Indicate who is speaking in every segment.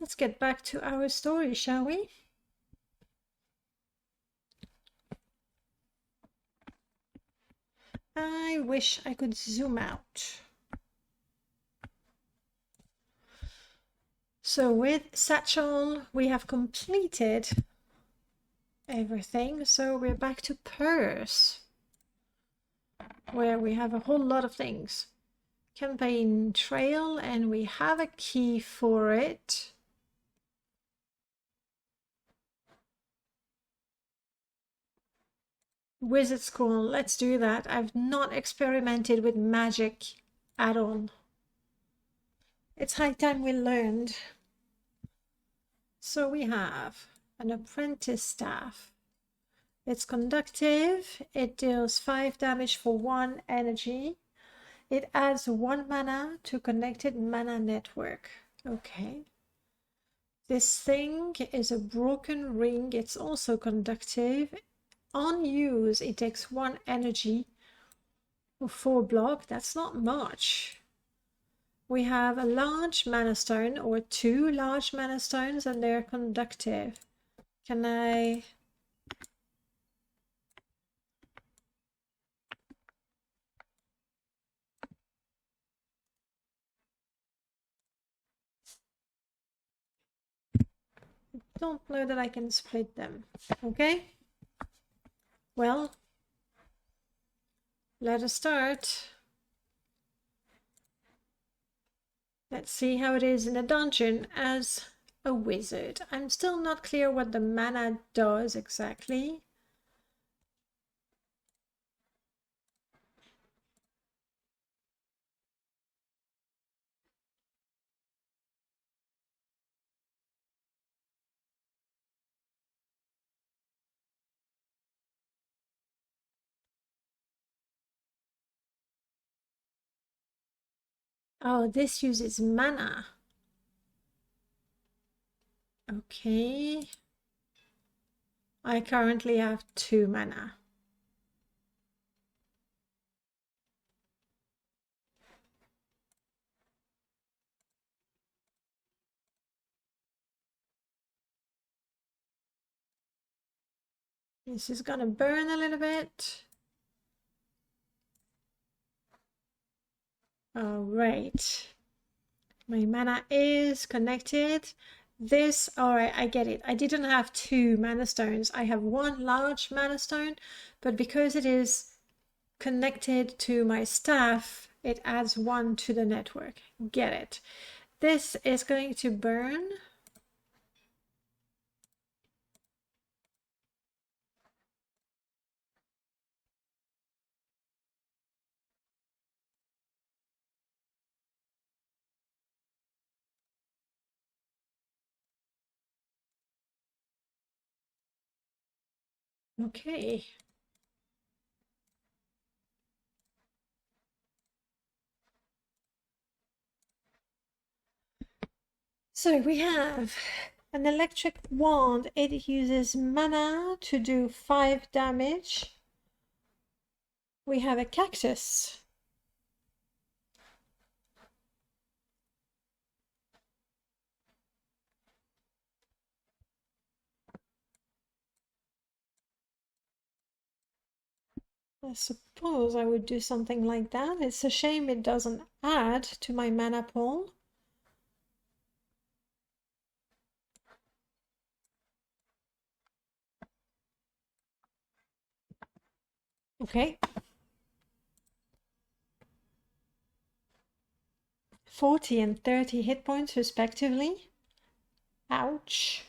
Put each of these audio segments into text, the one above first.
Speaker 1: Let's get back to our story, shall we? I wish I could zoom out. So with Satchel, we have completed everything. So we're back to Purse, where we have a whole lot of things. Campaign Trail, and we have a key for it. Wizard School, let's do that. I've not experimented with magic at all. It's high time we learned. So we have an apprentice staff. It's conductive. It deals 5 damage for 1 energy. It adds 1 mana to connected mana network. Okay. This thing is a broken ring. It's also conductive. On use, it takes 1 energy for 4 block. That's not much. We have a large mana stone, or 2 large mana stones, and they're conductive. Can I... don't know that I can split them. Okay. Well, let us start. Let's see how it is in a dungeon as a wizard. I'm still not clear what the mana does exactly. Oh, this uses mana. Okay. I currently have 2 mana. This is gonna burn a little bit. All right. My mana is connected. This, all right, I get it. I didn't have 2 mana stones. I have 1 large mana stone, but because it is connected to my staff, it adds 1 to the network. Get it. This is going to burn. Okay. So we have an electric wand. It uses mana to do 5 damage. We have a cactus. I suppose I would do something like that. It's a shame it doesn't add to my mana pool. Okay. 40 and 30 hit points respectively. Ouch.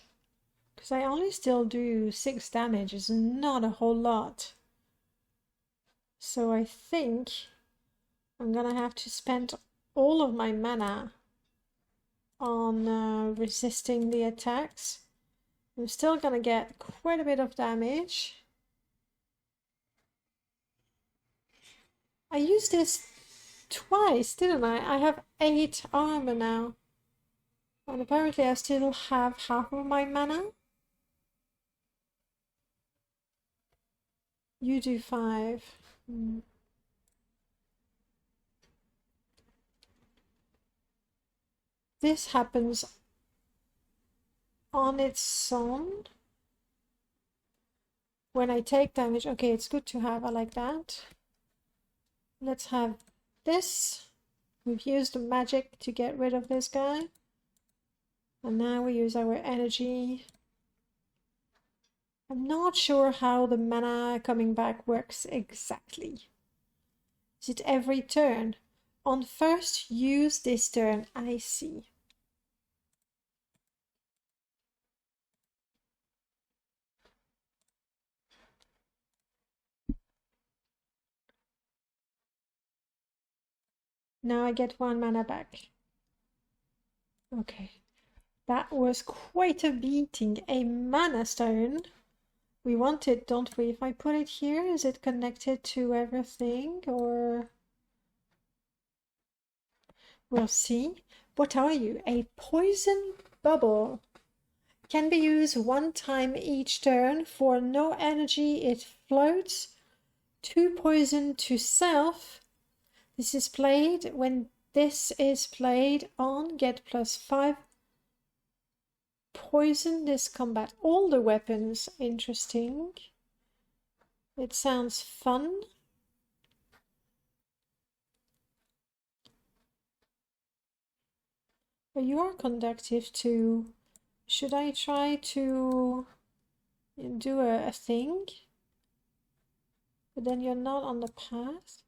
Speaker 1: Because I only still do 6 damage. It's not a whole lot. So I think I'm gonna have to spend all of my mana on resisting the attacks. I'm still gonna get quite a bit of damage. I used this twice, didn't I? I have 8 armor now. And apparently I still have half of my mana. You do 5. This happens on its own. When I take damage, okay, it's good to have, I like that. Let's have this. We've used the magic to get rid of this guy. And now we use our energy. I'm not sure how the mana coming back works exactly. Is it every turn? On first use this turn, I see. Now I get 1 mana back. Okay. That was quite a beating. A mana stone. We want it, don't we? If I put it here, is it connected to everything or... We'll see. What are you? A poison bubble. Can be used 1 time each turn. For no energy, it floats. 2 poison to self. This is played. When this is played on, get +5 poison. This combat all the weapons. Interesting. It sounds fun. But you are conductive too. Should I try to do a thing? But then you're not on the path.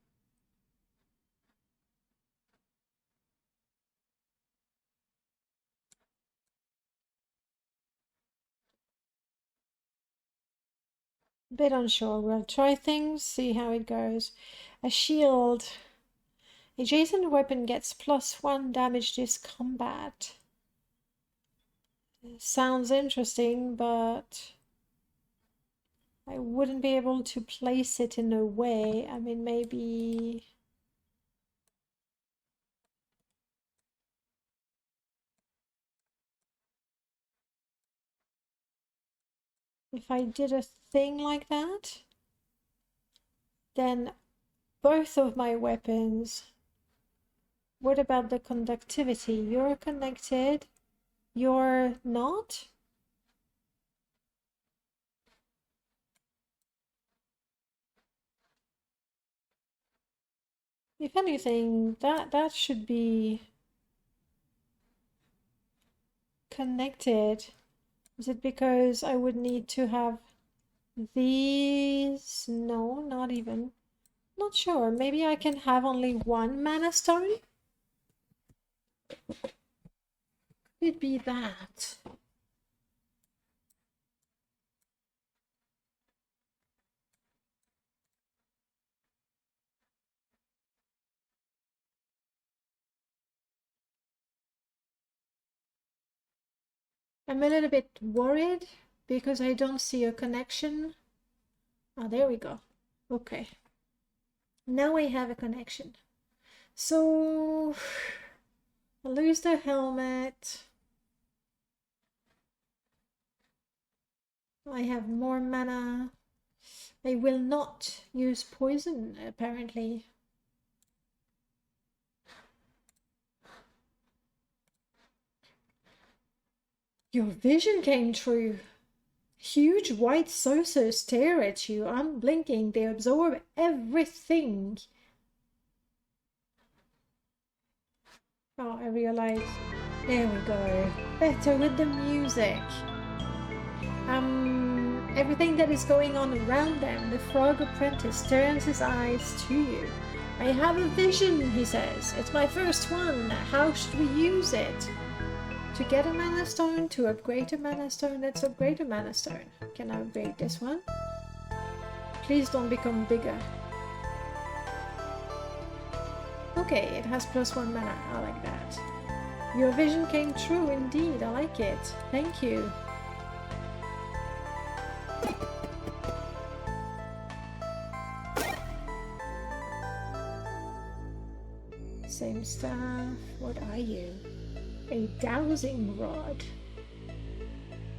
Speaker 1: Bit unsure. We'll try things, see how it goes. A shield. Adjacent weapon gets +1 damage this combat. Sounds interesting, but I wouldn't be able to place it in a way. I mean, maybe... If I did a thing like that, then both of my weapons... What about the conductivity? You're connected, you're not? If anything, that should be connected. Is it because I would need to have these? No, not even. Not sure. Maybe I can have only 1 mana stone? Could it be that? I'm a little bit worried because I don't see a connection. Oh, there we go. Okay. Now I have a connection. So I lose the helmet. I have more mana. I will not use poison, apparently. Your vision came true. Huge white saucers stare at you, unblinking. They absorb everything. Oh, I realize. There we go. Better with the music. Everything that is going on around them. The frog apprentice turns his eyes to you. I have a vision, he says. It's my first one. How should we use it? To get a mana stone, to upgrade a mana stone. Let's upgrade a mana stone. Can I upgrade this one? Please don't become bigger. Okay, it has +1 mana. I like that. Your vision came true indeed. I like it. Thank you. Same stuff. What are you? A dowsing rod.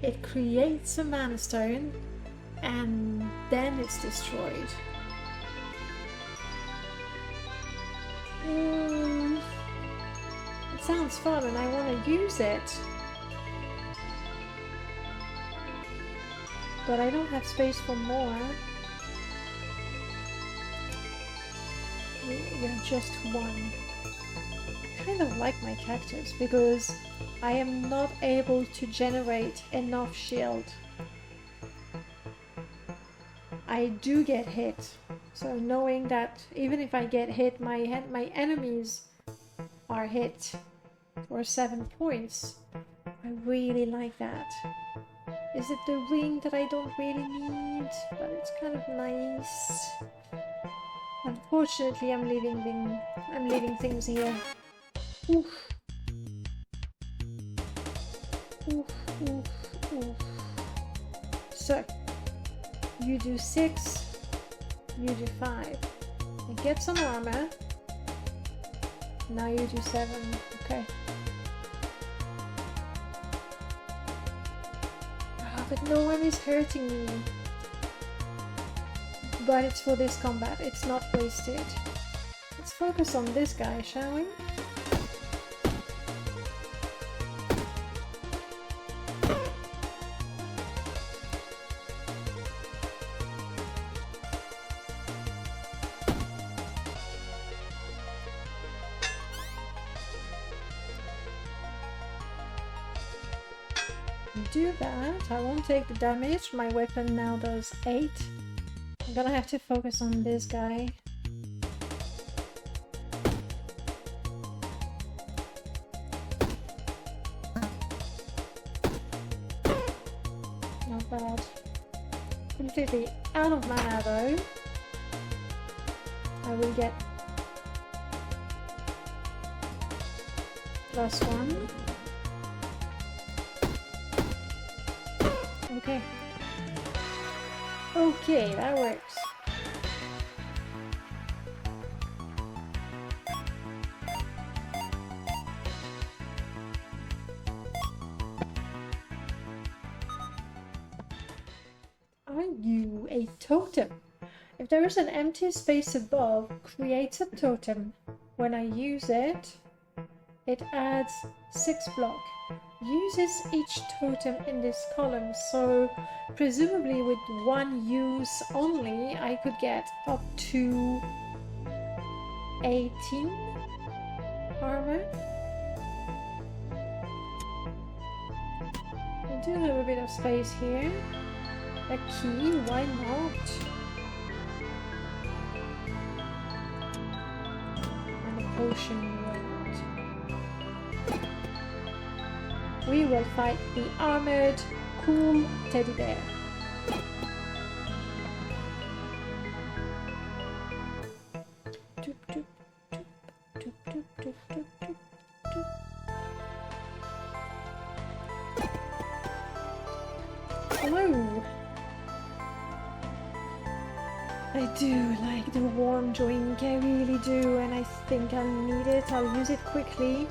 Speaker 1: It creates a mana stone and then it's destroyed. It sounds fun and I want to use it. but I don't have space for more. Yeah, just one. I kind of like my cactus because I am not able to generate enough shield. I do get hit, so knowing that even if I get hit, my enemies are hit for 7 points, I really like that. Is it the ring that I don't really need? But it's kind of nice. Unfortunately, I'm leaving things here. Oof. Oof, oof, oof. So, you do 6, you do 5. You get some armor. Now you do 7. Okay. But no one is hurting me. But it's for this combat, it's not wasted. Let's focus on this guy, shall we? Do that. I won't take the damage. My weapon now does 8. I'm gonna have to focus on this guy. Not bad. Completely out of mana though. I will get +1. Okay. Okay, that works. Are you a totem? If there is an empty space above, create a totem. When I use it, it adds 6 block. Uses each totem in this column, so presumably with one use only I could get up to 18 armor. I do have a bit of space here. A key, why not? And a potion. We will fight the armored, cool teddy bear. Hello! I do like the warm drink, I really do, and I think I'll need it. I'll use it quickly.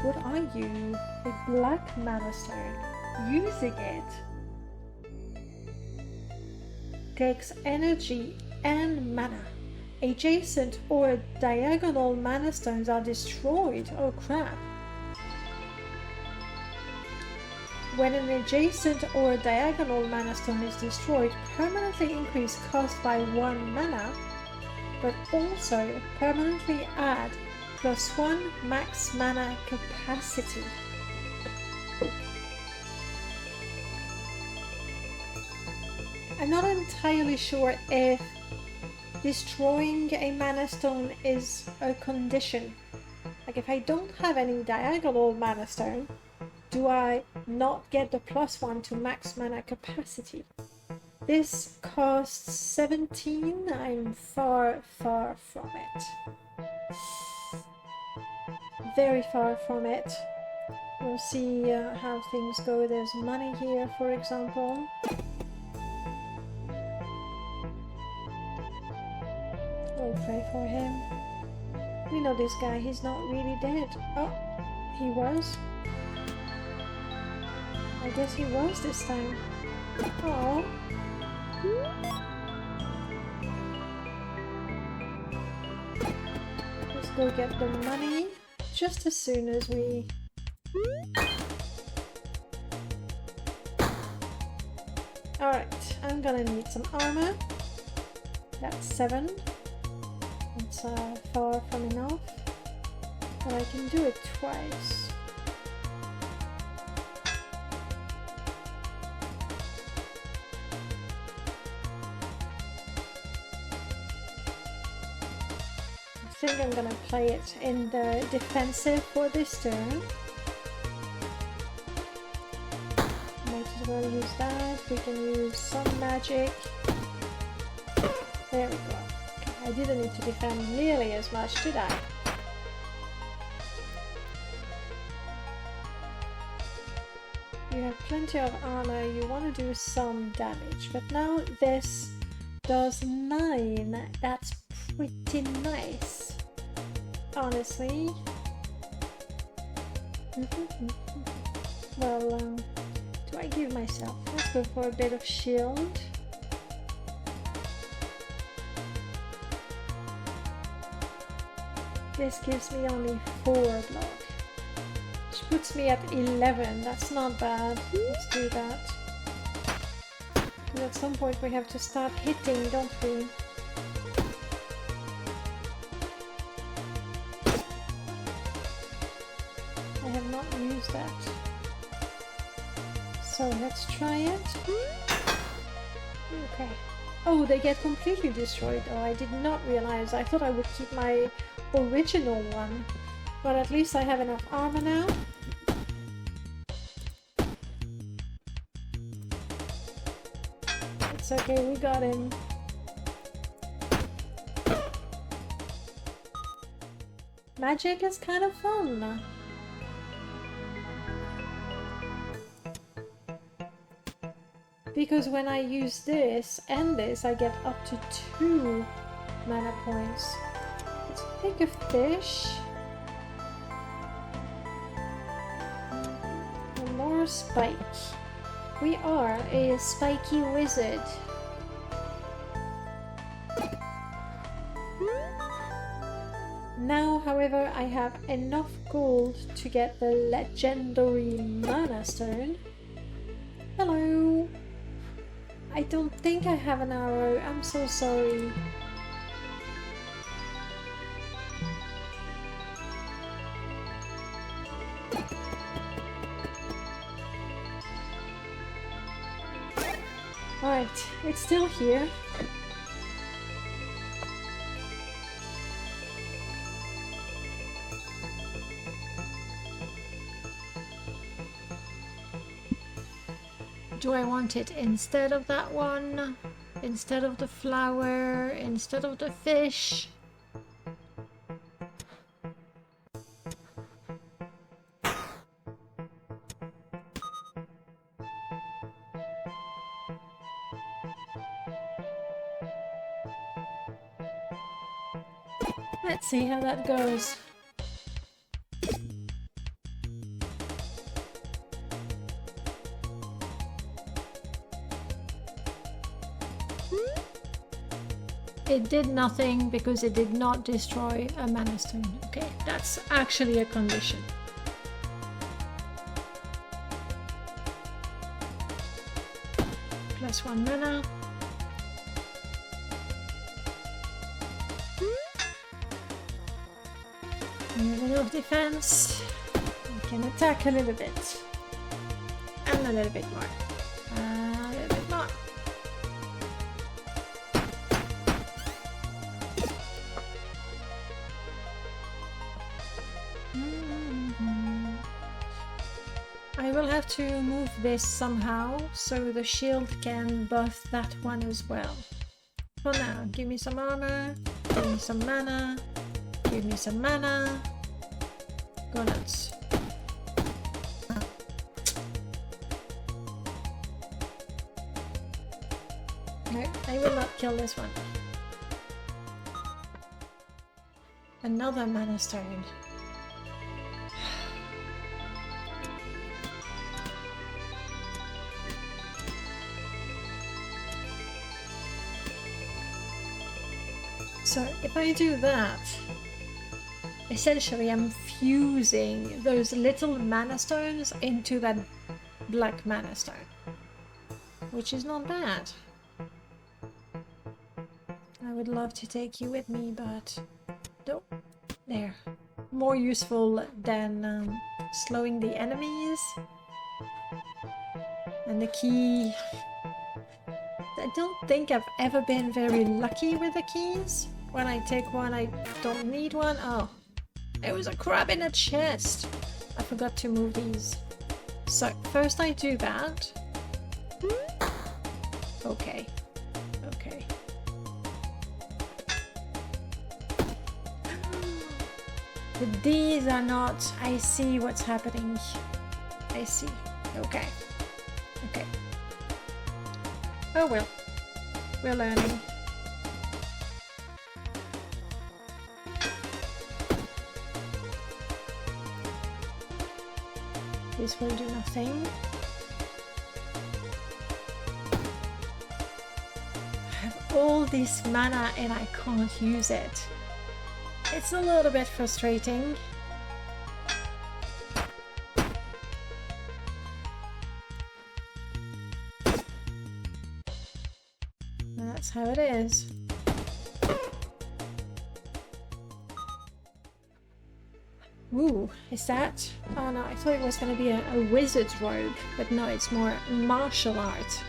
Speaker 1: What are you? A black mana stone. Using it takes energy and mana. Adjacent or diagonal mana stones are destroyed. Oh crap. When an adjacent or diagonal mana stone is destroyed, permanently increase cost by 1 mana, but also permanently add +1 max mana capacity. I'm not entirely sure if destroying a mana stone is a condition. Like if I don't have any diagonal mana stone, do I not get the +1 to max mana capacity? This costs 17. I'm far from it. Very far from it. We'll see how things go. There's money here, for example. We'll pray for him. We know this guy, he's not really dead. Oh, he was. I guess he was this time. Oh. Let's go get the money just as soon as we... Alright, I'm gonna need some armor. That's 7. It's far from enough. But I can do it twice. I think I'm gonna play it in the defensive for this turn. Might as well use that. We can use some magic. There we go. Okay, I didn't need to defend nearly as much, did I? You have plenty of armor, you want to do some damage, but now this does 9. That's pretty nice, honestly. Well, do I give myself? Let's go for a bit of shield. This gives me only 4 block, which puts me at 11. That's not bad. Let's do that. Because at some point we have to start hitting, don't we? I have not used that. So let's try it. Okay. Oh, they get completely destroyed. Oh, I did not realize. I thought I would keep my original one. But at least I have enough armor now. It's okay, we got him. Magic is kind of fun. Because when I use this and this, I get up to 2 mana points. Let's take a fish. And more spike. We are a spiky wizard. Now, however, I have enough gold to get the legendary mana stone. Hello! I don't think I have an arrow. I'm so sorry. Alright, it's still here. Do I want it instead of that one? Instead of the flower? Instead of the fish? Let's see how that goes. It did nothing because it did not destroy a mana stone. Okay, that's actually a condition. Plus 1 mana. We have enough defense. We can attack a little bit. And a little bit more. A little bit more. I will have to move this somehow so the shield can buff that one as well. For now, give me some armor, give me some mana, give me some mana. Go nuts. No, I will not kill this one. Another mana stone. So if I do that, essentially I'm fusing those little mana stones into that black mana stone. which is not bad. I would love to take you with me, but no. There. More useful than slowing the enemies. And the key... I don't think I've ever been very lucky with the keys. When I take one, I don't need one. Oh, there was a crab in a chest. I forgot to move these. So first I do that. Okay. Okay. But these are not... I see what's happening. I see. Okay. Okay. Oh well. We're learning. This will do nothing. I have all this mana and I can't use it. It's a little bit frustrating. That's how it is. Ooh, is that? Oh no, I thought it was going to be a wizard's robe, but no, it's more martial art.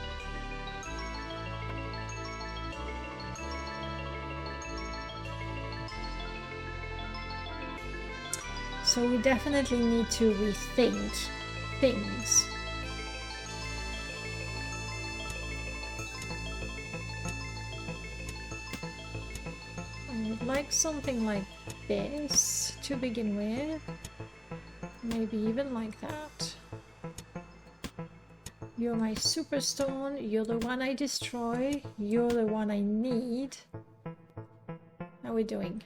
Speaker 1: So we definitely need to rethink things. I would like something like this to begin with. Maybe even like that. You're my superstone, you're the one I destroy, you're the one I need. How are we doing?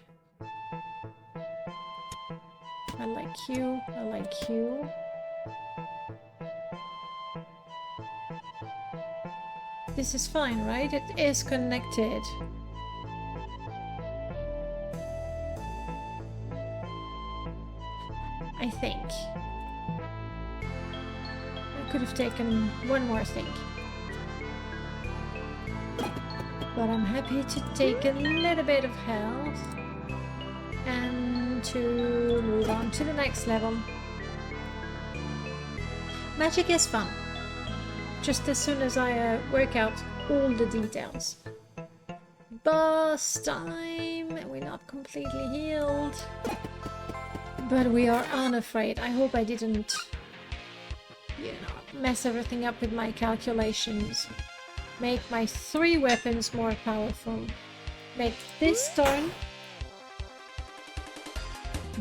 Speaker 1: I like you, I like you. This is fine, right? It is connected. I think. I could have taken one more thing. But I'm happy to take a little bit of health and to move on to the next level. Magic is fun. Just as soon as I work out all the details. Boss time! We're not completely healed. But we are unafraid. I hope I didn't, you know, mess everything up with my calculations. Make my 3 weapons more powerful. Make this turn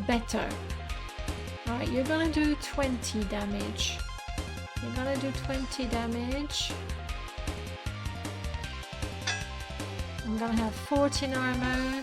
Speaker 1: better. Alright, you're gonna do 20 damage. You're gonna do 20 damage. I'm gonna have 14 armor.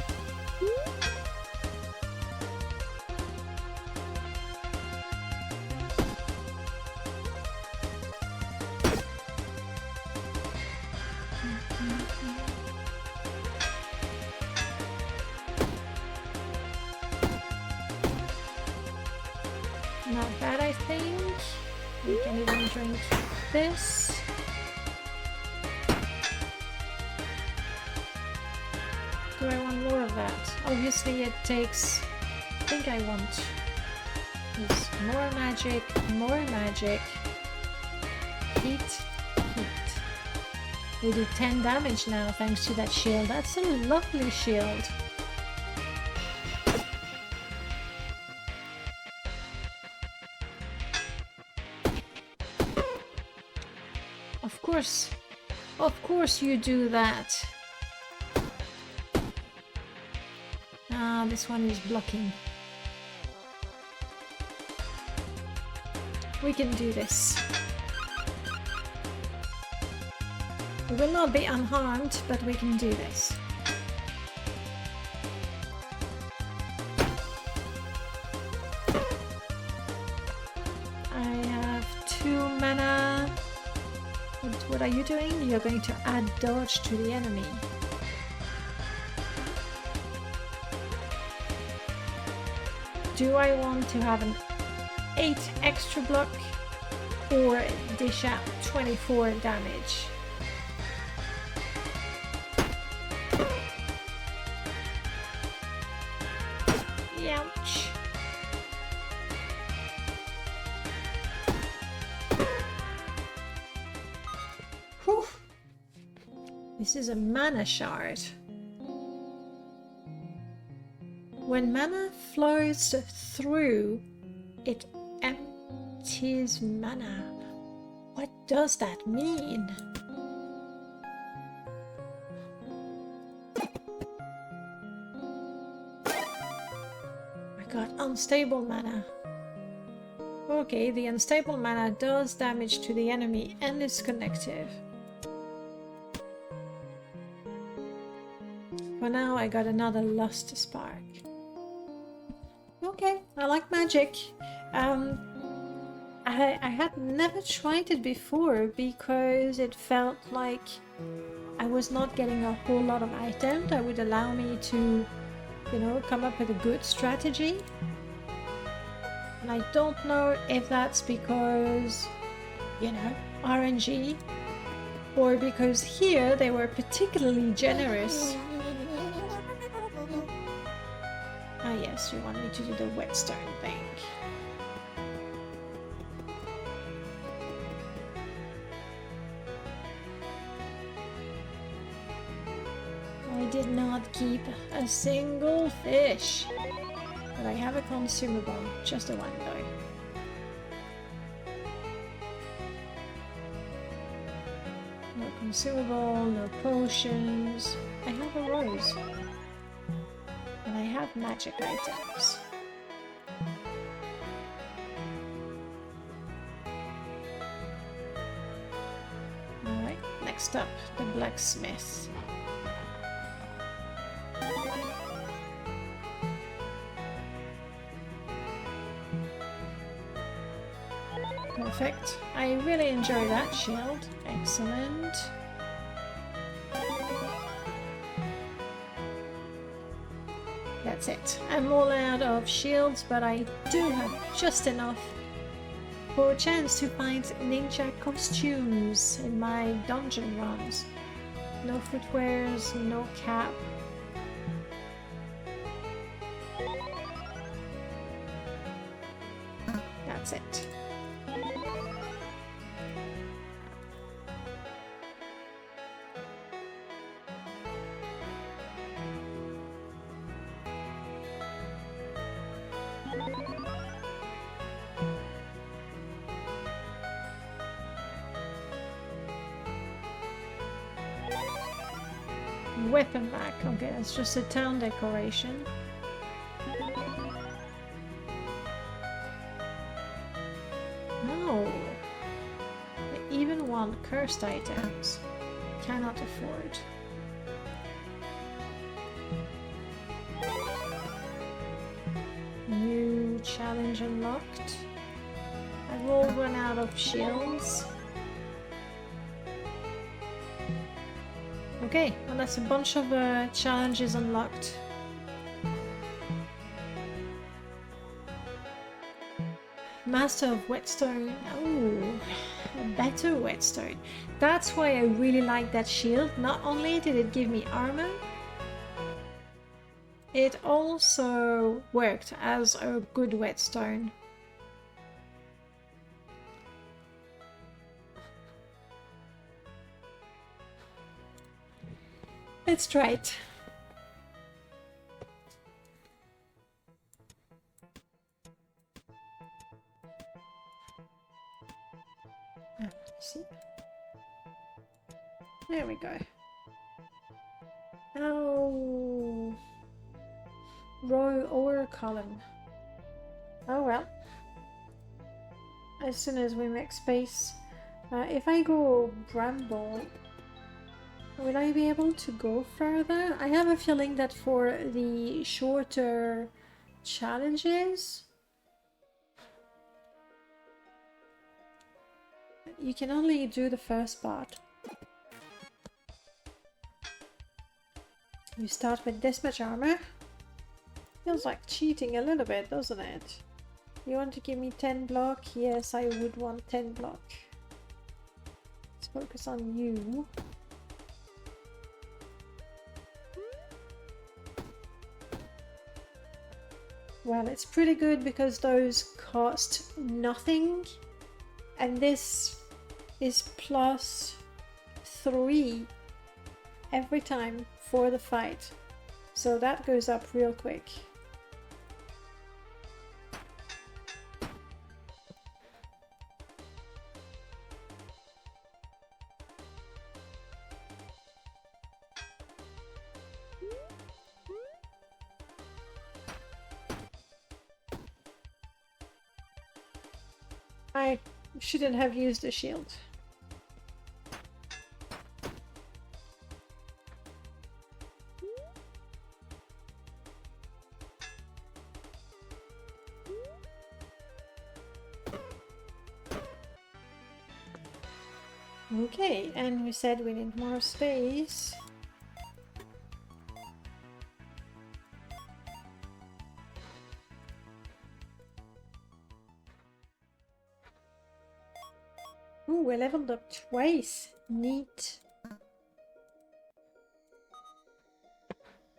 Speaker 1: Not bad, I think. We can even drink this. Do I want more of that? Obviously it takes... I think I want this. More magic, more magic. Heat, heat. We do 10 damage now thanks to that shield. That's a lovely shield. Of course you do that. Ah, this one is blocking. We can do this. We will not be unharmed, but we can do this. I have 2 mana. What are you doing? You're going to add dodge to the enemy. Do I want to have an 8 extra block or dish out 24 damage? Ouch. Whew. This is a mana shard. When mana flows through, it empties mana. What does that mean? I got unstable mana. Okay, the unstable mana does damage to the enemy and is connective. For now, I got another Lust Spark. Okay, I like magic. I had never tried it before because it felt like I was not getting a whole lot of items that would allow me to, you know, come up with a good strategy. And I don't know if that's because, you know, RNG, or because here they were particularly generous. Ah yes, you want me to do the whetstone thing. I did not keep a single fish, but I have a consumable, just the one though. No consumable, no potions. I have a rose. And I have magic items. Alright, next up, the blacksmith. Perfect. I really enjoy that shield. Excellent. That's it. I'm all out of shields, but I do have just enough for a chance to find ninja costumes in my dungeon runs. No footwears, no cap. That's it. Weapon rack. Okay, that's just a town decoration. No. They even want cursed items. Cannot afford. New challenge unlocked. I've all run out of shields. Okay, well that's a bunch of challenges unlocked. Master of Whetstone. Oh, a better Whetstone. That's why I really like that shield. Not only did it give me armor, it also worked as a good Whetstone. Let's try it. See? There we go. Oh, row or column. Oh well. As soon as we make space. If I go bramble, will I be able to go further? I have a feeling that for the shorter challenges, you can only do the first part. You start with this much armor. Feels like cheating a little bit, doesn't it? You want to give me 10 block? Yes, I would want 10 block. Let's focus on you. Well, it's pretty good because those cost nothing, and this is +3 every time for the fight, so that goes up real quick. I shouldn't have used the shield. Okay, and we said we need more space. Ooh, we leveled up twice. Neat.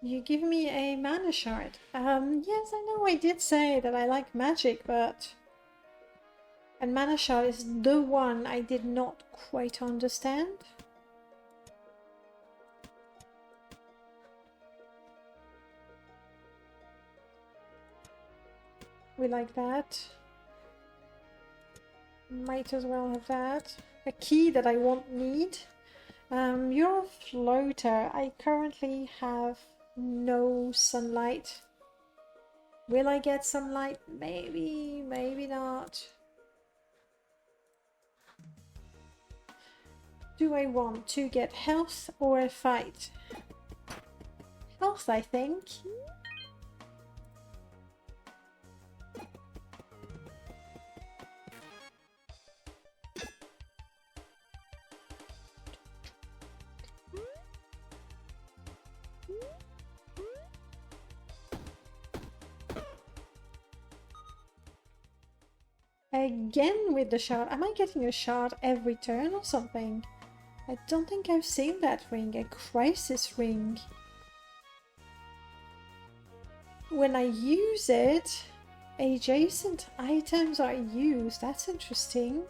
Speaker 1: You give me a mana shard. Yes, I know I did say that I like magic, but... And mana shard is the one I did not quite understand. We like that. Might as well have that. A key that I won't need. You're a floater. I currently have no sunlight. Will I get sunlight? Maybe, maybe not. Do I want to get health or a fight? Health, I think. Again with the shard. Am I getting a shard every turn or something? I don't think I've seen that ring. A crisis ring. When I use it, adjacent items are used. That's interesting.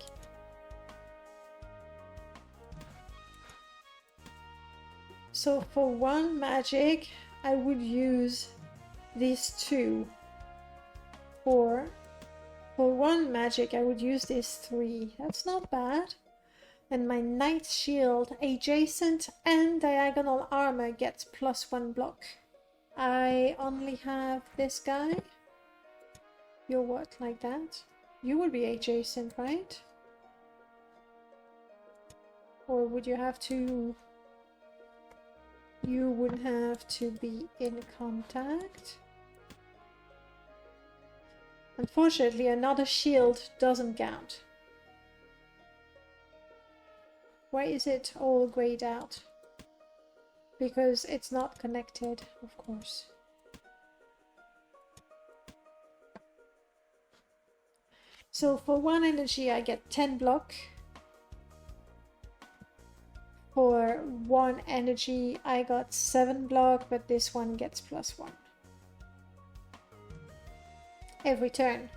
Speaker 1: So for one magic, I would use these two. For one magic, I would use these 3. That's not bad. And my knight shield, adjacent and diagonal armor gets +1 block. I only have this guy. You're what, like that? You would be adjacent, right? Or would you have to... You would have to be in contact. Unfortunately, another shield doesn't count. Why is it all grayed out? Because it's not connected, of course. So for 1 energy I get 10 block. For 1 energy I got 7 block, but this one gets +1. Every turn.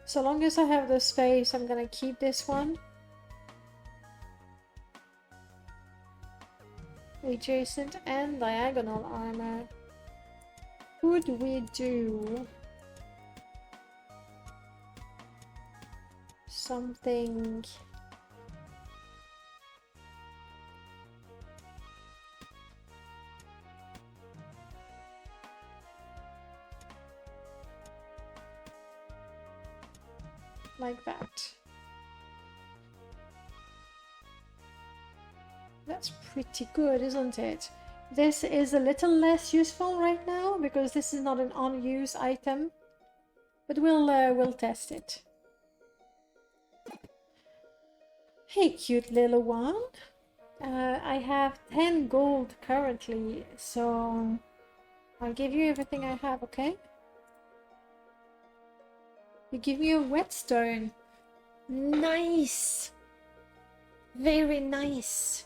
Speaker 1: So long as I have the space, I'm gonna keep this one. Adjacent and diagonal armor. Could we do something like that? That's pretty good, isn't it? This is a little less useful right now because this is not an on-use item, but we'll test it. Hey, cute little one. I have 10 gold currently, so I'll give you everything I have, okay? You give me a whetstone. Nice! Very nice.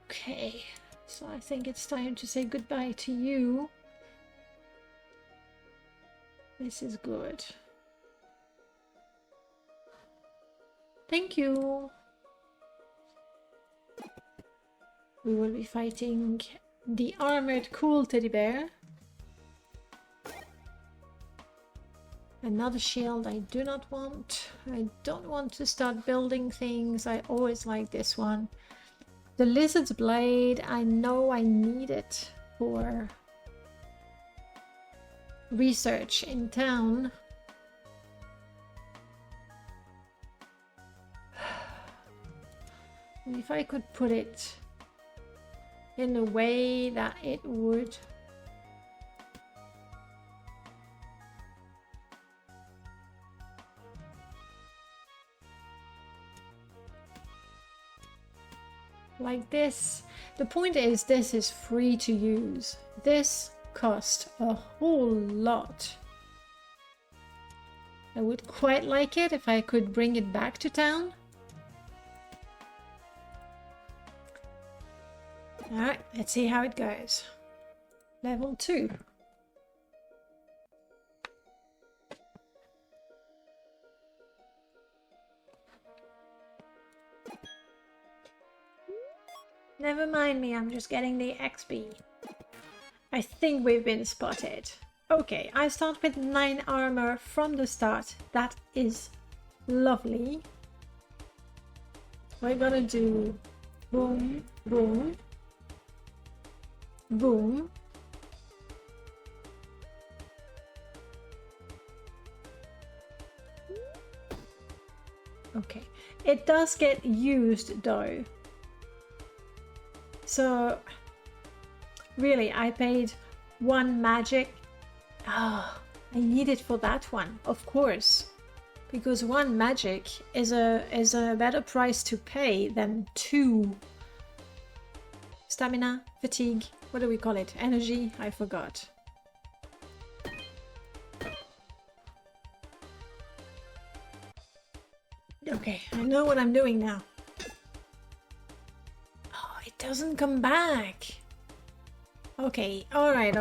Speaker 1: Okay, So I think it's time to say goodbye to you. This is good. Thank you. We will be fighting the armored cool teddy bear. Another shield I do not want. I don't want to start building things. I always like this one. The lizard's blade, I know I need it for research in town. If I could put it in a way that it would like this. The point is, this is free to use. This cost a whole lot. I would quite like it if I could bring it back to town. Alright, let's see how it goes. Level 2. Never mind me, I'm just getting the XP. I think we've been spotted. Okay, I start with 9 armor from the start. That is lovely. We're gonna do boom, boom, boom. Okay, it does get used though. So really, I paid 1 magic. Ah, I need it for that one, of course, because 1 magic is a better price to pay than 2 stamina, fatigue. What do we call it? Energy? I forgot. Okay, I know what I'm doing now. Oh, it doesn't come back. Okay, alright.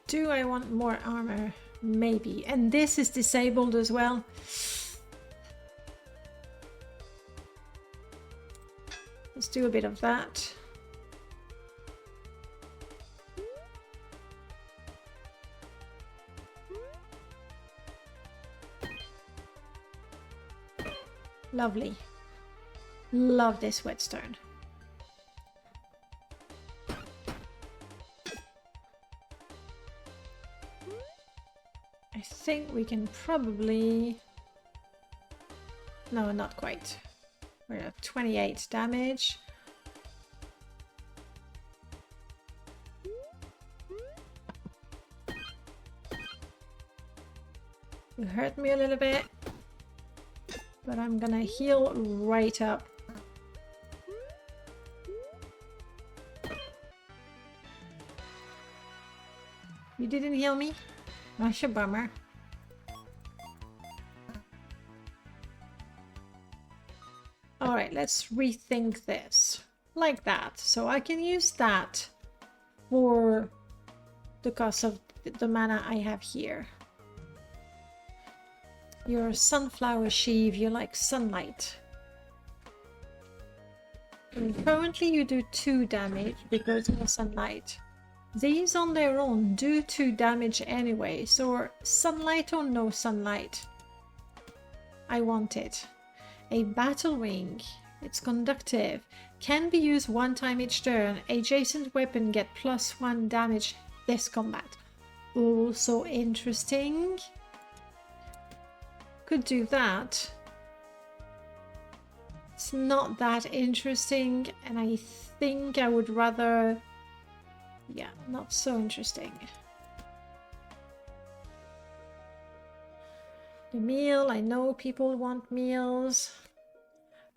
Speaker 1: Do I want more armor? Maybe. And this is disabled as well. Let's do a bit of that. Lovely. Love this whetstone. I think we can probably... No, not quite. We're at 28 damage. You hurt me a little bit, but I'm gonna heal right up. You didn't heal me? That's a bummer. Alright, let's rethink this. Like that. So I can use that for the cost of the mana I have here. Your sunflower sheave, you like sunlight. And currently you do 2 damage because of the sunlight. These on their own do 2 damage anyway, so sunlight or no sunlight. I want it. A battle ring. It's conductive. Can be used 1 time each turn. Adjacent weapon get +1 damage this combat. Also interesting. Could do that. It's not that interesting, and I think I would rather... Yeah, not so interesting. The meal, I know people want meals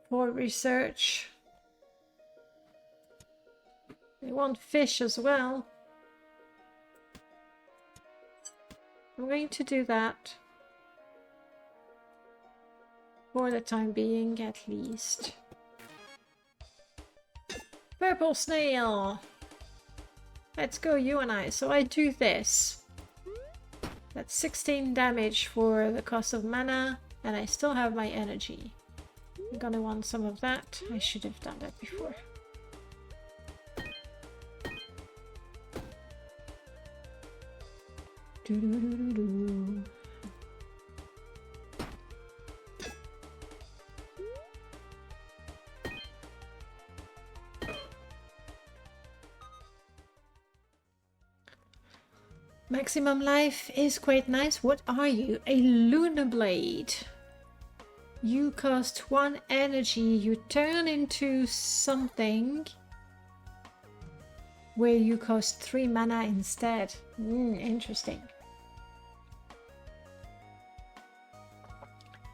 Speaker 1: for research. They want fish as well. I'm going to do that For the time being, at least. Purple snail! Let's go, you and I. So I do this. That's 16 damage for the cost of mana, and I still have my energy. I'm gonna want some of that. I should have done that before. Doo-doo-doo-doo-doo. Maximum life is quite nice. What are you? A lunar blade. You cost 1 energy. You turn into something where you cost 3 mana instead. Interesting.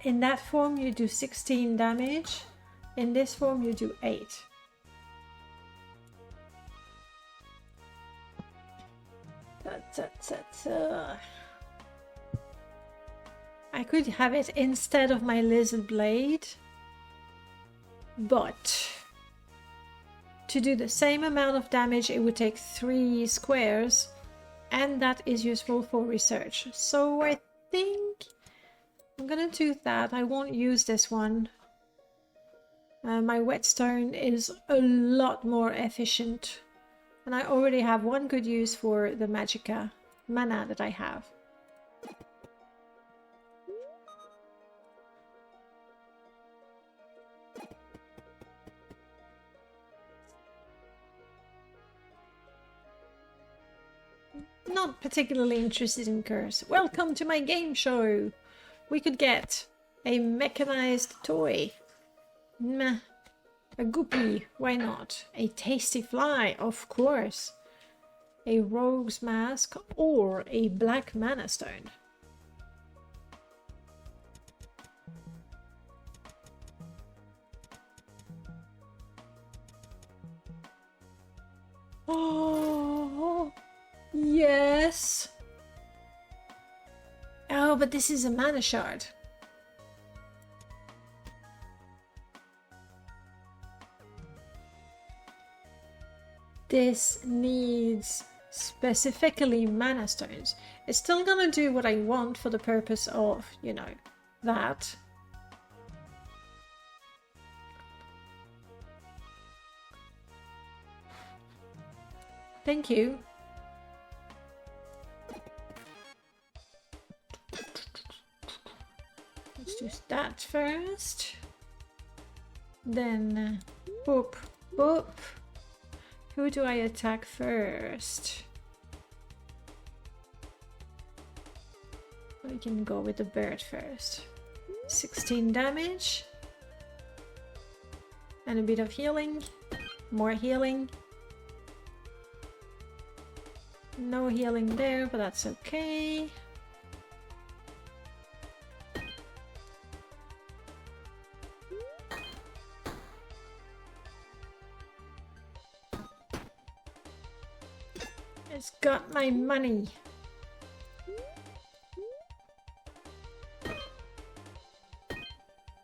Speaker 1: In that form you do 16 damage. In this form you do 8. I could have it instead of my lizard blade, but to do the same amount of damage it would take 3 squares, and that is useful for research. So I think I'm gonna do that. I won't use this one. My whetstone is a lot more efficient. And I already have 1 good use for the magicka mana that I have. Not particularly interested in curse. Welcome to my game show! We could get a mechanized toy. Meh. A goopy, why not? A tasty fly, of course. A rogue's mask or a black mana stone. Oh, yes. Oh, but this is a mana shard. This needs specifically mana stones. It's still gonna do what I want for the purpose of, you know, that. Thank you. Let's do that first. Then, boop, boop. Who do I attack first? We can go with the bird first. 16 damage. And a bit of healing. More healing. No healing there, but that's okay. It's got my money.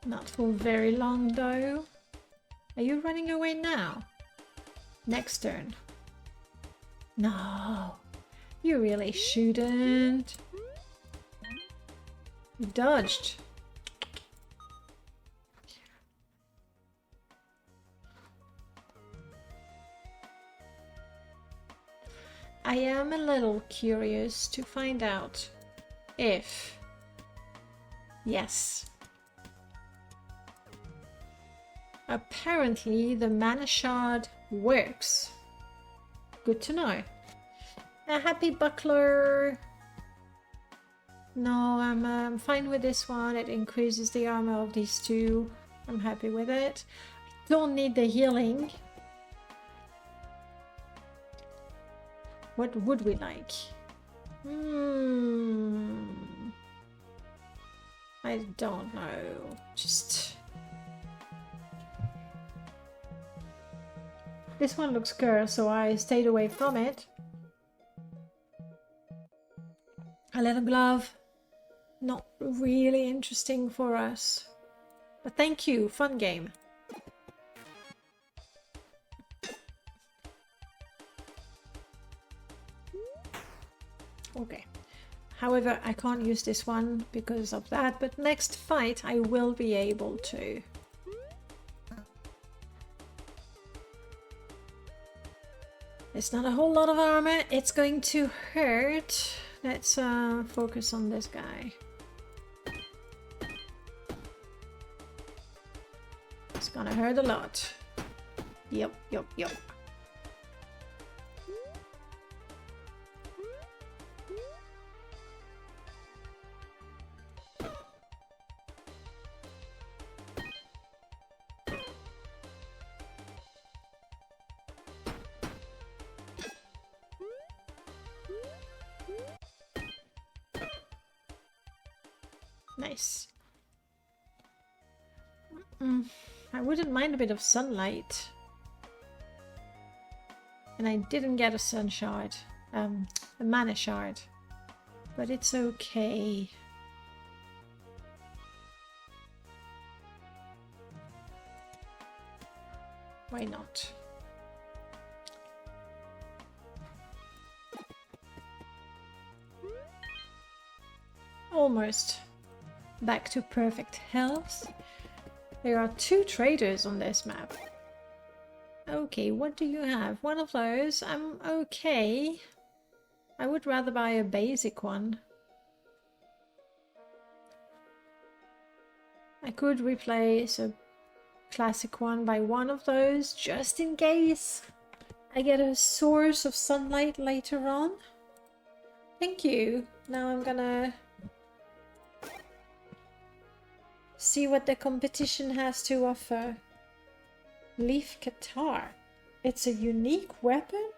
Speaker 1: Not for very long though. Are you running away now? Next turn. No, you really shouldn't. You dodged. I am a little curious to find out if... Yes. Apparently the mana shard works. Good to know. A happy buckler. No, I'm fine with this one. It increases the armor of these two. I'm happy with it. I don't need the healing. What would we like? I don't know. Just... This one looks cursed, so I stayed away from it. A leather glove. Not really interesting for us. But thank you, fun game. Okay. However, I can't use this one because of that, but next fight I will be able to. It's not a whole lot of armor, it's going to hurt. Let's focus on this guy. It's gonna hurt a lot. Yep. Nice. I wouldn't mind a bit of sunlight. And I didn't get a sun shard. A mana shard. But it's okay. Why not? Almost back to perfect health. There are 2 traders on this map. Okay, what do you have? One of those. I'm okay. I would rather buy a basic one. I could replace a classic one by one of those just in case I get a source of sunlight later on. Thank you. Now I'm gonna see what the competition has to offer. Leaf Qatar. It's a unique weapon?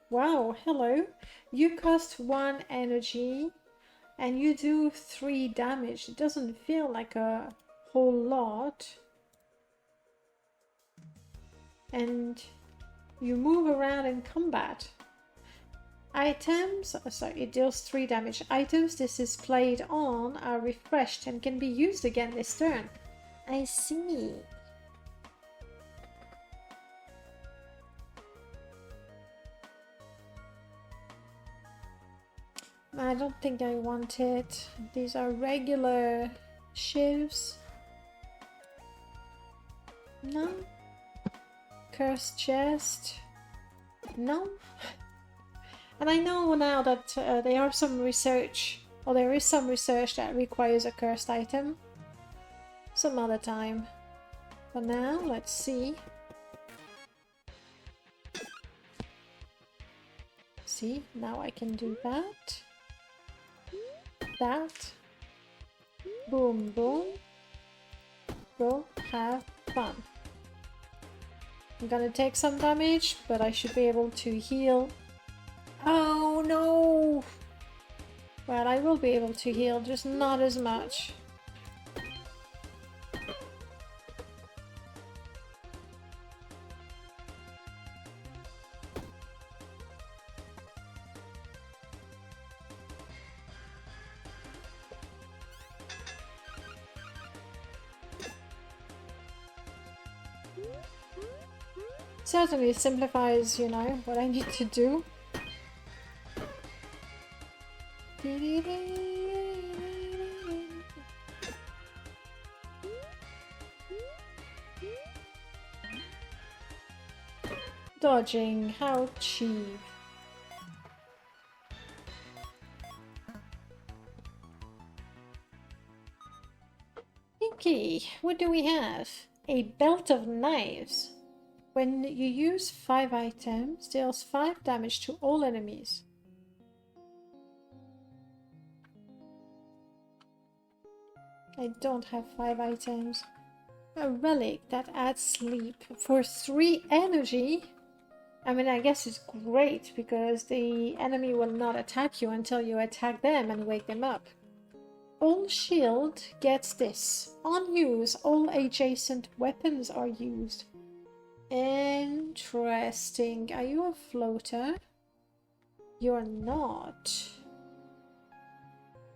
Speaker 1: Wow, hello. You cost 1 energy and you do 3 damage. It doesn't feel like a whole lot. And you move around in combat. Items, sorry, it deals 3 damage. Items this is played on are refreshed and can be used again this turn. I see. I don't think I want it. These are regular shivs. No. Cursed chest. No. And I know now that there are some research, or there is some research that requires a cursed item. Some other time. For now, let's see. See, now I can do that. That. Boom, boom. Go have fun. I'm gonna take some damage, but I should be able to heal. Oh no! Well, I will be able to heal, just not as much. Certainly simplifies, you know, what I need to do. Dodging, how cheap. Okay, what do we have? A belt of knives. When you use 5 items, deals 5 damage to all enemies. I don't have 5 items. A relic that adds sleep for 3 energy. I mean, I guess it's great because the enemy will not attack you until you attack them and wake them up. All shield gets this. On use, all adjacent weapons are used. Interesting. Are you a floater? You're not.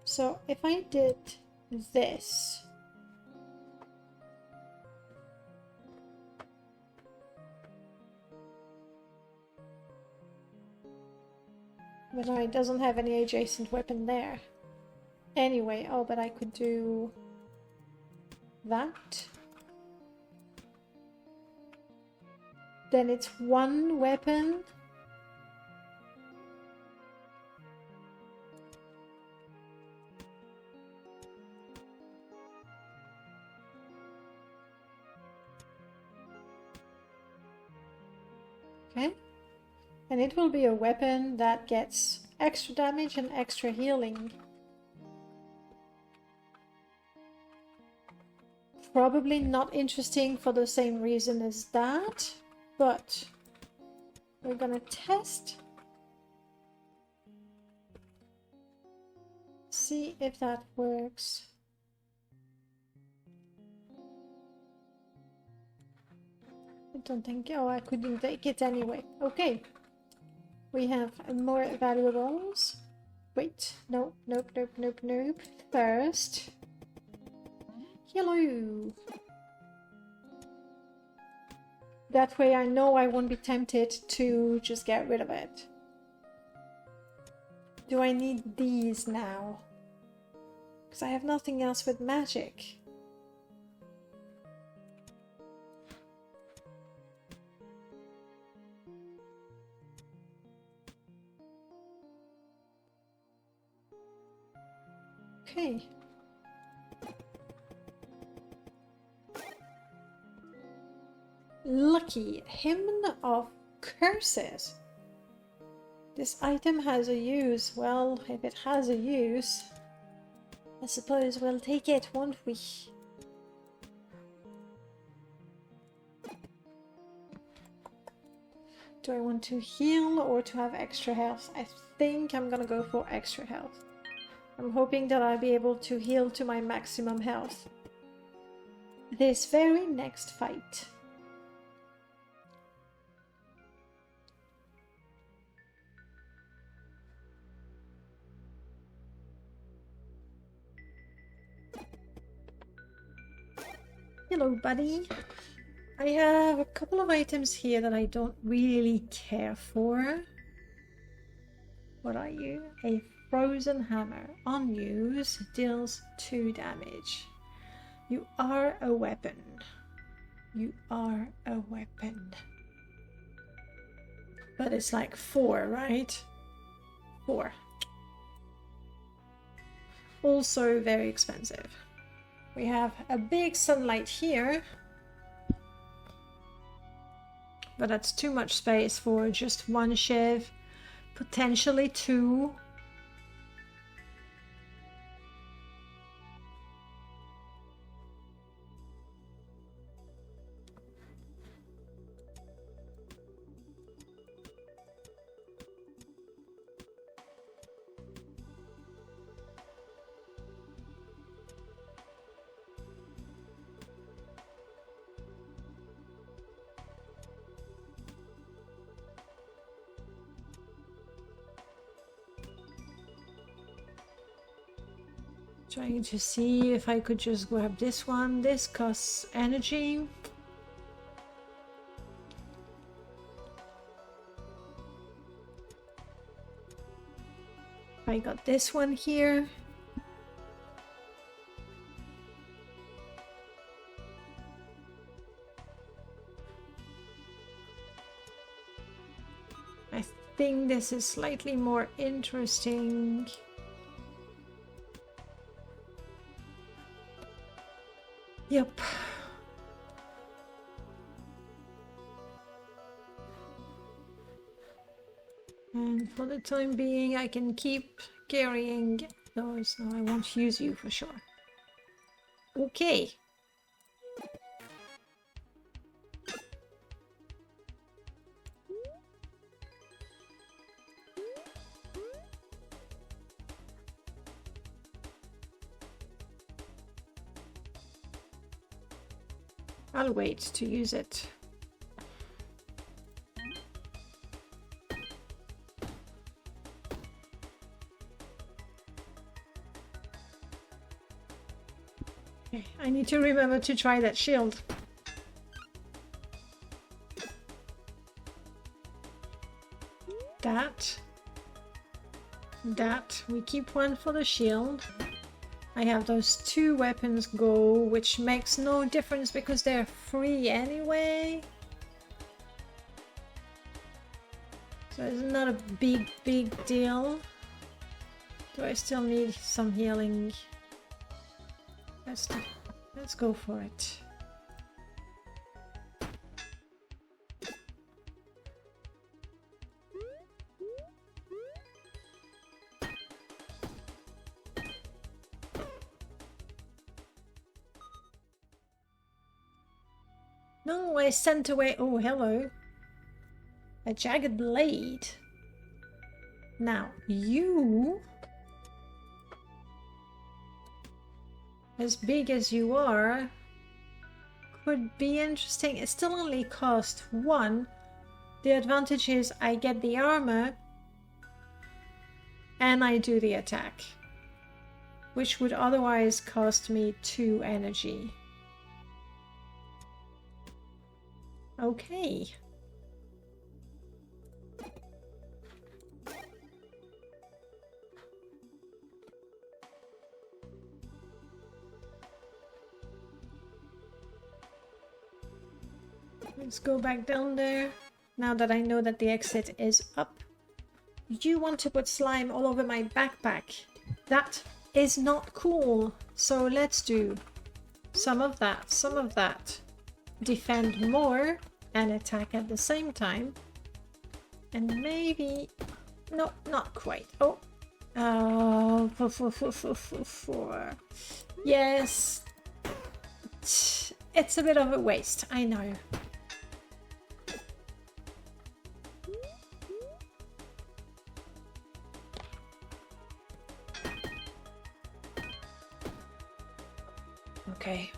Speaker 1: So if I did this, But no, it doesn't have any adjacent weapon there. Anyway, oh, but I could do that. Then it's one weapon. Okay. And it will be a weapon that gets extra damage and extra healing. Probably not interesting for the same reason as that, but we're gonna test. See if that works. I don't think, oh, I couldn't take it anyway. Okay. We have more valuables. Wait, no, nope, nope, nope, nope. First. Hello. That way I know I won't be tempted to just get rid of it. Do I need these now? Because I have nothing else with magic. Okay. Lucky Hymn of Curses. This item has a use. Well, if it has a use, I suppose we'll take it, won't we? Do I want to heal or to have extra health? I think I'm gonna go for extra health. I'm hoping that I'll be able to heal to my maximum health this very next fight. Hello, buddy. I have a couple of items here that I don't really care for. What are you? A frozen hammer. On use, deals 2 damage. You are a weapon. You are a weapon. But it's like 4, right? 4. Also very expensive. We have a big sunlight here. But that's too much space for just one shiv. Potentially 2. Trying to see if I could just grab this one. This costs energy. I got this one here. I think this is slightly more interesting. Yep. And for the time being, I can keep carrying those. No, I won't use you for sure. Okay. I'll wait to use it. Okay, I need to remember to try that shield. That. that. We keep one for the shield. I have those 2 weapons go, which makes no difference because they're free anyway. So it's not a big deal. Do I still need some healing? Let's go for it. No, I sent away. Oh, hello. A jagged blade. Now, you, as big as you are, could be interesting. It still only costs 1. The advantage is I get the armor and I do the attack, which would otherwise cost me 2 energy. Okay. Let's go back down there. Now that I know that the exit is up. You want to put slime all over my backpack. That is not cool. So let's do some of that, some of that. Defend more and attack at the same time. And maybe... no, not quite. Oh. Oh. Yes. It's a bit of a waste, I know. Okay.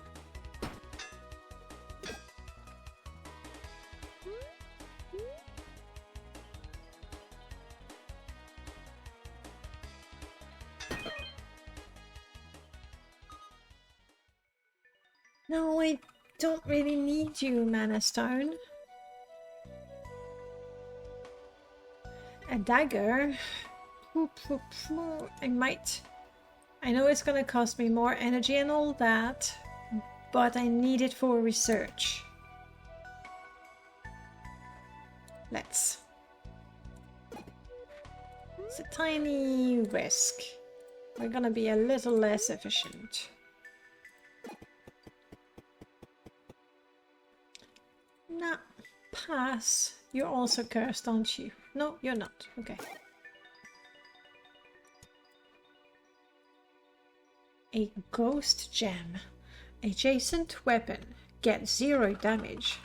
Speaker 1: No, I don't really need you, Mana Stone. A dagger? I might... I know it's gonna cost me more energy and all that, but I need it for research. Let's. It's a tiny risk. We're gonna be a little less efficient. Nah, pass. You're also cursed, aren't you? No, you're not. Okay. A ghost gem. Adjacent weapon gets 0 damage,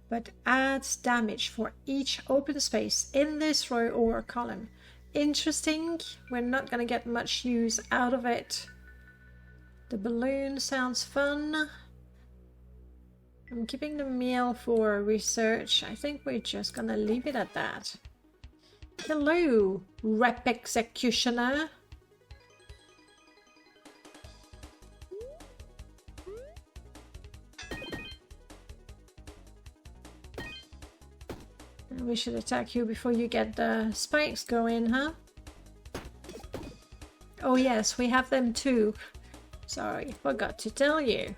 Speaker 1: but adds damage for each open space in this row or column. Interesting. We're not gonna get much use out of it. The balloon sounds fun. I'm keeping the meal for research. I think we're just gonna leave it at that. Hello, Rep Executioner. We should attack you before you get the spikes going, huh? Oh yes, we have them too. Sorry, forgot to tell you.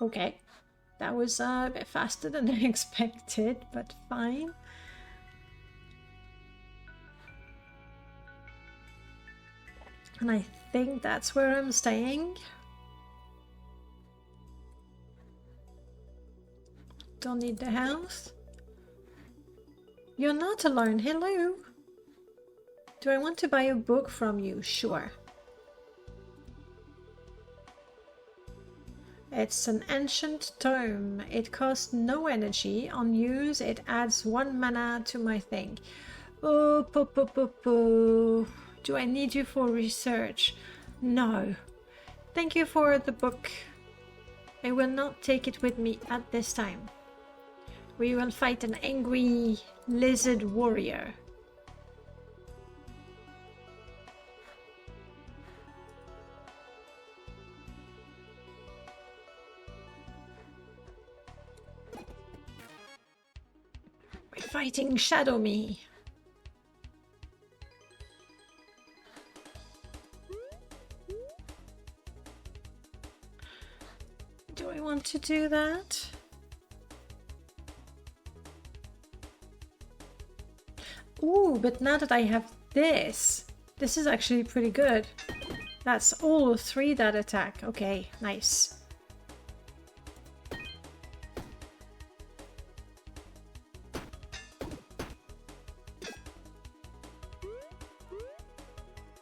Speaker 1: Okay, that was a bit faster than I expected, but fine. And I think that's where I'm staying. Don't need the house. You're not alone. Hello. Do I want to buy a book from you? Sure. It's an ancient tome. It costs no energy. On use, it adds 1 mana to my thing. Oh, do I need you for research? No. Thank you for the book. I will not take it with me at this time. We will fight an angry lizard warrior. fighting Shadow Me. Do I want to do that? Ooh, but now that I have this is actually pretty good. That's all 3 that attack. Okay, nice.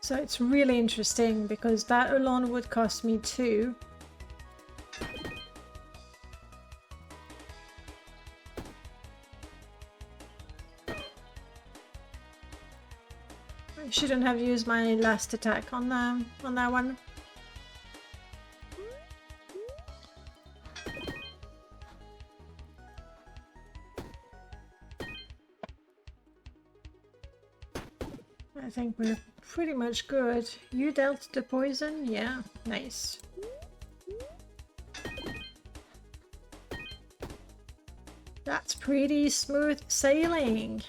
Speaker 1: So it's really interesting because that alone would cost me 2. I shouldn't have used my last attack on that one. I think we're pretty much good. You dealt the poison? Yeah, nice. That's pretty smooth sailing.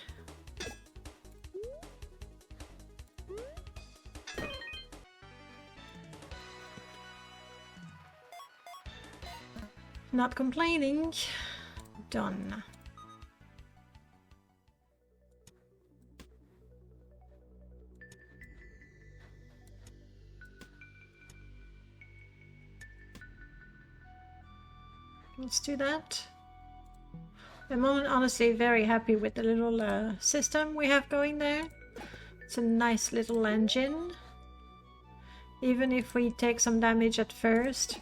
Speaker 1: Not complaining. Done. Let's do that. I'm honestly very happy with the little system we have going there. It's a nice little engine. Even if we take some damage at first,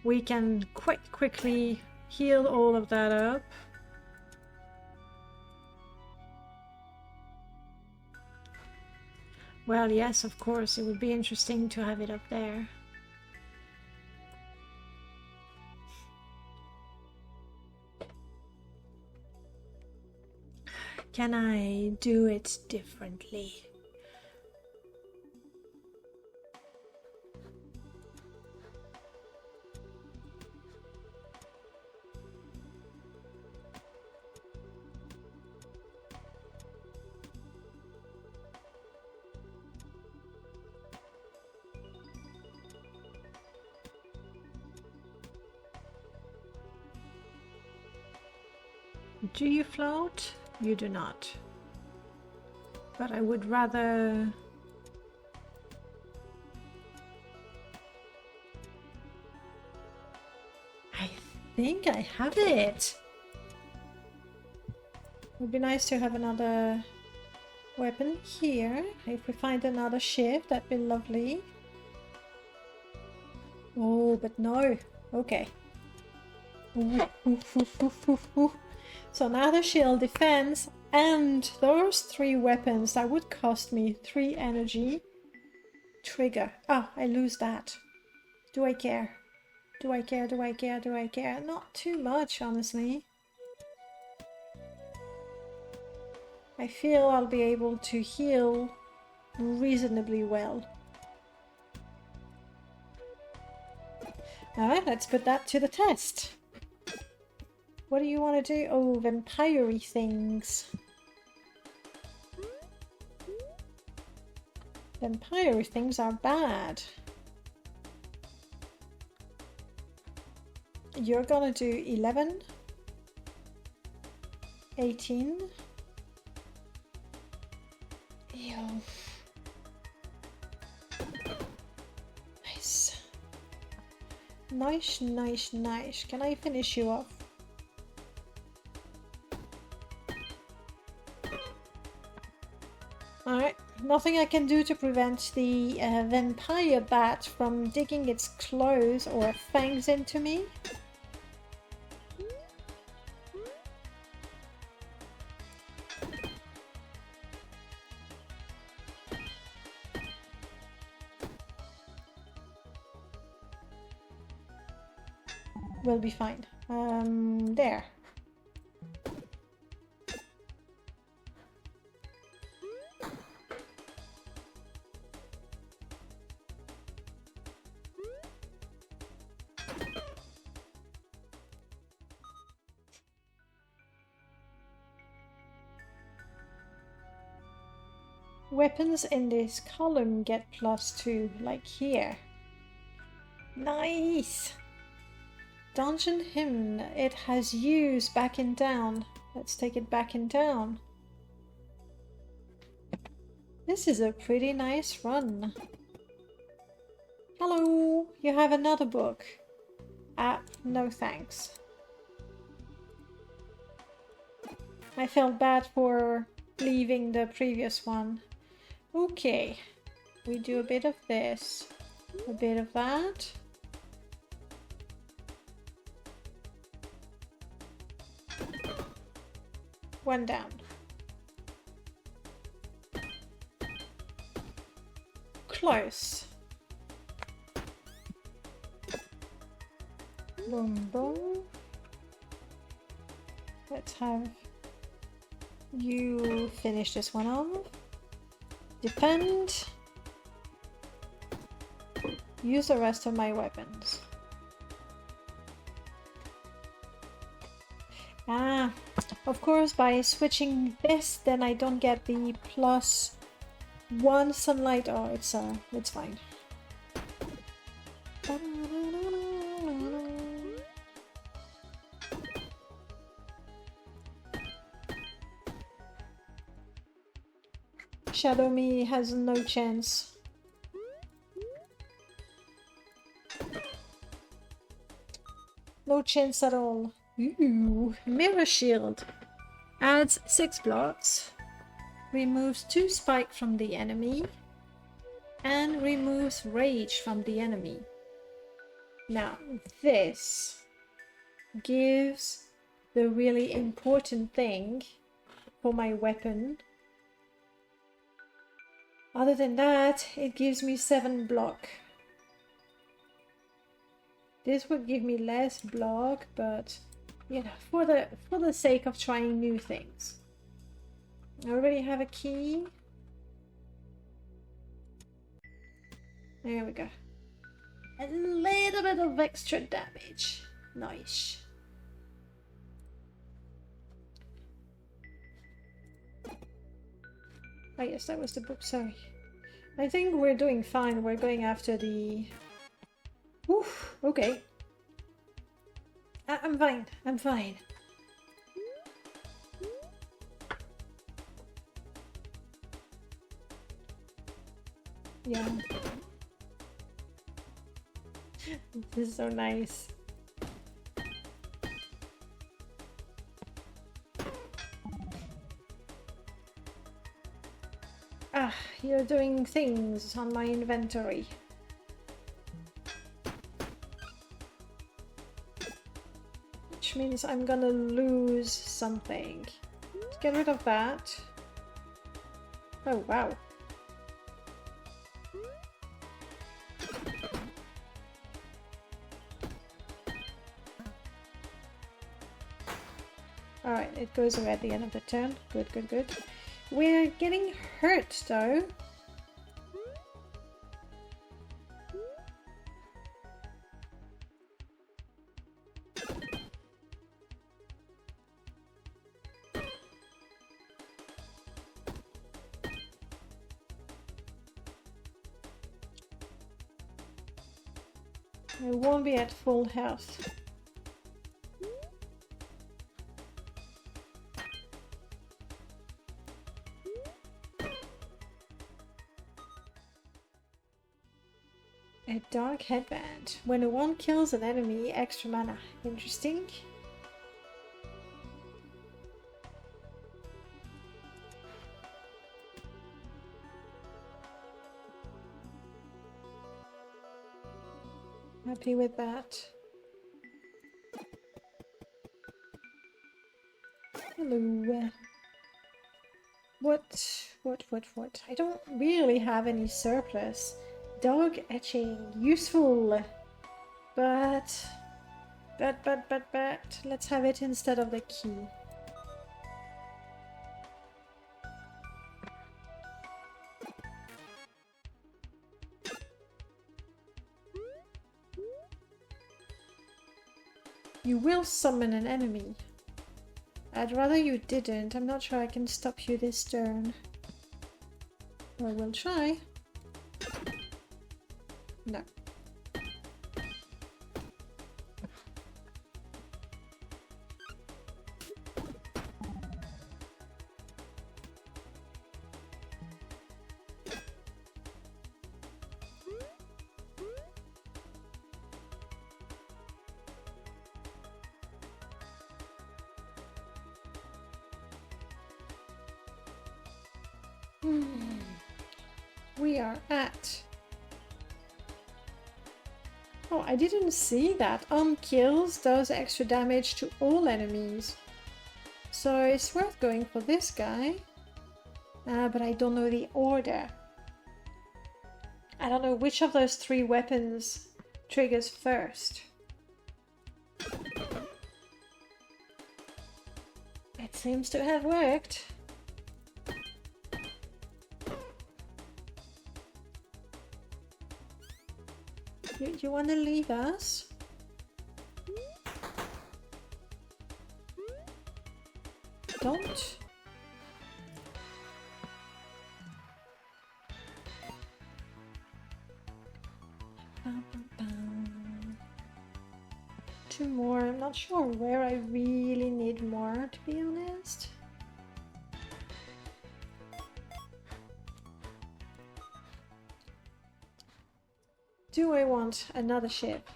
Speaker 1: we can quite quickly heal all of that up. Well, yes, of course, it would be interesting to have it up there. Can I do it differently? Do you float? You do not. But I would rather... I think I have it. It would be nice to have another weapon here. If we find another ship, that'd be lovely. Oh, but no. Okay. So now the shield, defense, and those 3 weapons that would cost me 3 energy. Trigger. Oh, I lose that. Do I care? Do I care? Do I care? Do I care? Not too much, honestly. I feel I'll be able to heal reasonably well. Alright, let's put that to the test. What do you want to do? Oh, vampire-y things. Vampire things are bad. You're gonna do 11, 18. Ew. Nice. Nice, nice, nice. Can I finish you off? Alright, nothing I can do to prevent the vampire bat from digging its claws or fangs into me. We'll be fine. There. weapons in this column get +2, like here. Nice! Dungeon Hymn, it has used back in town. Let's take it back in town. This is a pretty nice run. Hello, you have another book. No thanks. I felt bad for leaving the previous one. Okay, we do a bit of this, a bit of that. One down. Close. Boom, boom. Let's have you finish this one off. Defend. Use the rest of my weapons. Ah, of course, by switching this, then I don't get the +1 sunlight. Oh, it's fine. Shadow Me has no chance. No chance at all. Ooh, Mirror Shield. Adds 6 blocks. Removes 2 spike from the enemy. And removes rage from the enemy. Now, this gives the really important thing for my weapon. Other than that, it gives me 7 block. This would give me less block, but you know, for the sake of trying new things. I already have a key. There we go. A little bit of extra damage. Nice. Oh yes, that was the book, sorry. I think we're doing fine. We're going after the... Oof, okay. I'm fine, I'm fine. Yeah. This is so nice. Ah, you're doing things on my inventory. Which means I'm gonna lose something. Let's get rid of that. Oh, wow. Alright, it goes away at the end of the turn. Good, good, good. We're getting hurt though. I won't be at full health. A dark headband. When one kills an enemy, extra mana. Interesting. Happy with that. Hello. What? I don't really have any surplus. Dog etching, useful, but let's have it instead of the key. You will summon an enemy. I'd rather you didn't. I'm not sure I can stop you this turn. I will try. No. We are at... Oh, I didn't see that. Kills does extra damage to all enemies. So it's worth going for this guy. But I don't know the order. I don't know which of those 3 weapons triggers first. It seems to have worked. You want to leave us? Don't. Two more. I'm not sure where I really need more, to be honest. Do I want another ship?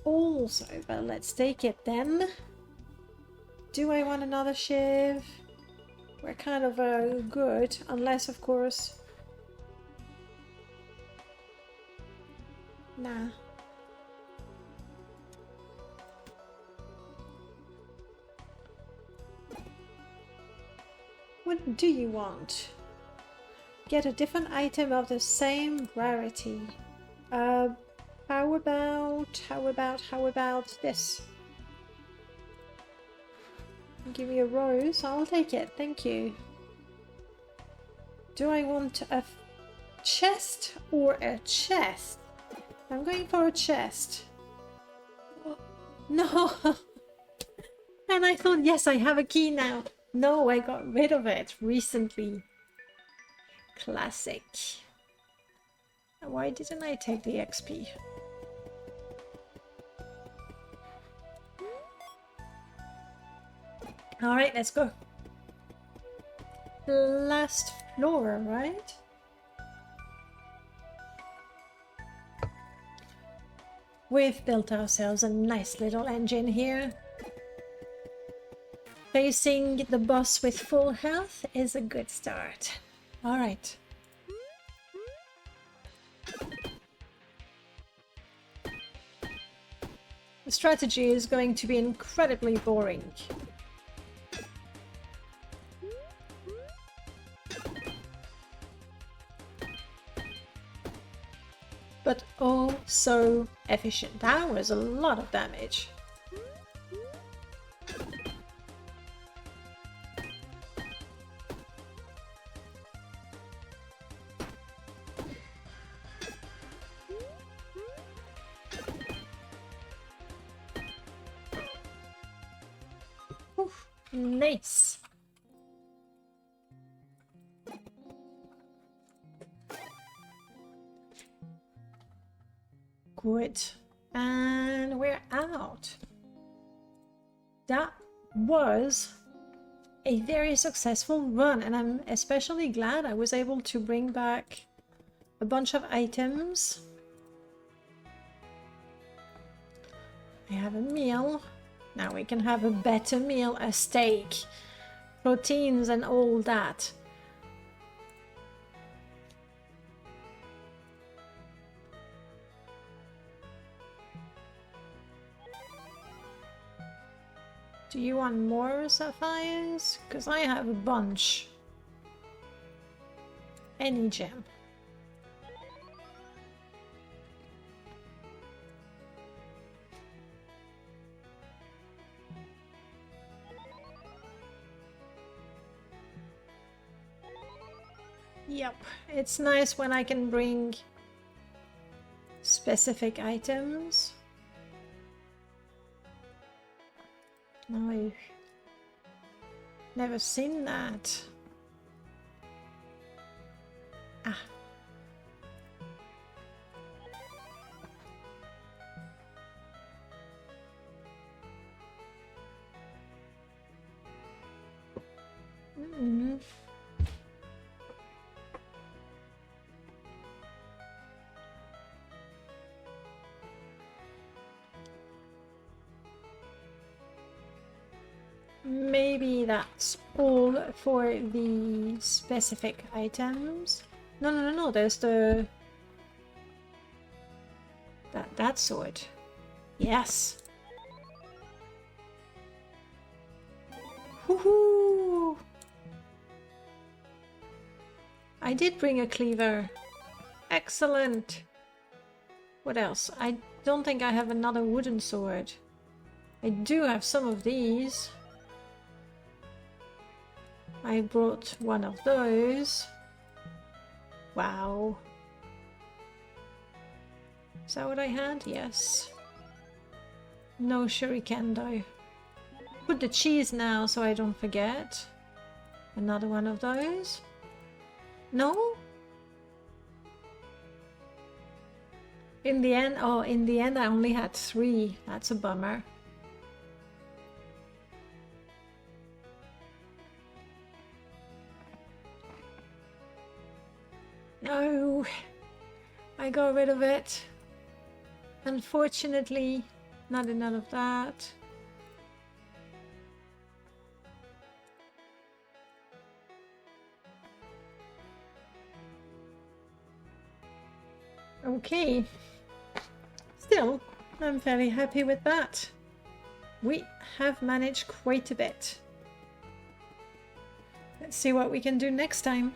Speaker 1: Also, but let's take it then. Do I want another ship? We're kind of good, unless of course... Nah. What do you want? Get a different item of the same rarity. How about this? Give me a rose, I'll take it, thank you. Do I want a chest or a chest? I'm going for a chest. No! And I thought, yes, I have a key now. No, I got rid of it recently. Classic. Why didn't I take the XP? Alright, let's go. Last floor, right? We've built ourselves a nice little engine here. Facing the boss with full health is a good start. Alright. The strategy is going to be incredibly boring. But oh so efficient. That was a lot of damage. Oof, nice. Good. And we're out. That was a very successful run, and I'm especially glad I was able to bring back a bunch of items. I have a meal. Now we can have a better meal, a steak, proteins and all that. Do you want more sapphires? Because I have a bunch. Any gem. Yep, it's nice when I can bring specific items. No, I've never seen that. Ah. Maybe that's all for the specific items. No, there's the... That sword. Yes. Woohoo! I did bring a cleaver. Excellent. What else? I don't think I have another wooden sword. I do have some of these. I brought one of those. Wow. Is that what I had? Yes. No shuriken though. Put the cheese now so I don't forget. Another one of those. No? In the end, oh, in the end I only had 3. That's a bummer. No, I got rid of it. Unfortunately, not enough of that. Okay. Still, I'm very happy with that. We have managed quite a bit. Let's see what we can do next time.